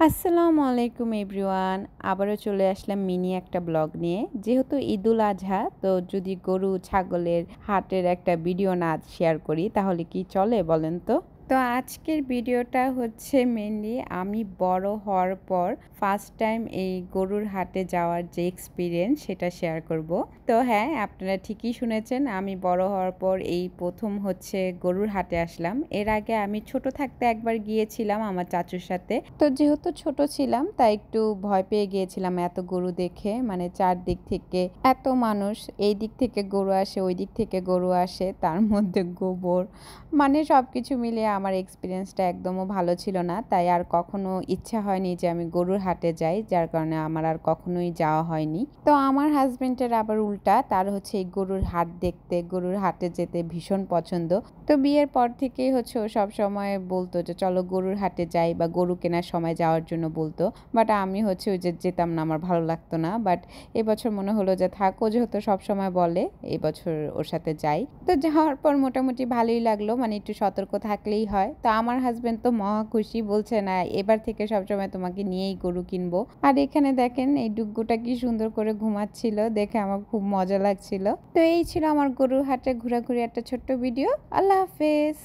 আসসালামু আলাইকুম এভরিওয়ান। আবারও চলে আসলাম মিনি একটা ব্লগ নিয়ে। যেহেতু ঈদুল আজহা, তো যদি গরু ছাগলের হাটের একটা ভিডিও না শেয়ার করি তাহলে কি চলে বলেন তো? তো আজকের ভিডিওটা হচ্ছে মেনলি আমি বড় হওয়ার পর ফার্স্ট টাইম এই গরুর হাটে যাওয়ার যে এক্সপিরিয়েন্স সেটা শেয়ার করব। তো হ্যাঁ, আপনারা ঠিকই শুনেছেন, আমি বড় হওয়ার পর এই প্রথম হচ্ছে গরুর হাটে আসলাম। এর আগে আমি ছোট থাকতে একবার গিয়েছিলাম আমার চাচুর সাথে। তো যেহেতু ছোট ছিলাম তাই একটু ভয় পেয়ে গিয়েছিলাম এত গরু দেখে, মানে চারদিক থেকে এত মানুষ, এই দিক থেকে গরু আসে ওই দিক থেকে গরু আসে, তার মধ্যে গোবর, মানে সব কিছু মিলিয়ে আমার এক্সপিরিয়েন্সটা একদমও ভালো ছিল না। তাই আর কখনো ইচ্ছা হয়নি যে আমি গরুর হাটে যাই, যার কারণে আমার আর কখনোই যাওয়া হয়নি। তো আমার হাজবেন্ডের আবার উল্টা, তার হচ্ছে এই গরুর হাট দেখতে, গরুর হাটে যেতে ভীষণ পছন্দ। তো বিয়ের পর থেকেই হচ্ছে ও সব সময় বলতো যে চলো গরুর হাটে যাই, বা গরু কেনার সময় যাওয়ার জন্য বলতো। বাট আমি হচ্ছে ওই যে যেতাম না, আমার ভালো লাগতো না। বাট এবছর মনে হলো যে থাকো, যেহেতু সব সময় বলে, এবছর ওর সাথে যাই। তো যাওয়ার পর মোটামুটি ভালোই লাগলো, মানে একটু সতর্ক থাকলেই হয়। তো আমার হাজবেন্ড তো মহা খুশি, বলছে না এবার থেকে সবসময় তোমাকে নিয়েই গরু কিনবো। আর এখানে দেখেন এই ডুগ্গুটা কি সুন্দর করে ঘুমাচ্ছিল, দেখে আমার খুব মজা লাগছিল। তো এই ছিল আমার গরুর হাটে ঘোরাঘুরি একটা ছোট্ট ভিডিও। আল্লাহ হাফেজ।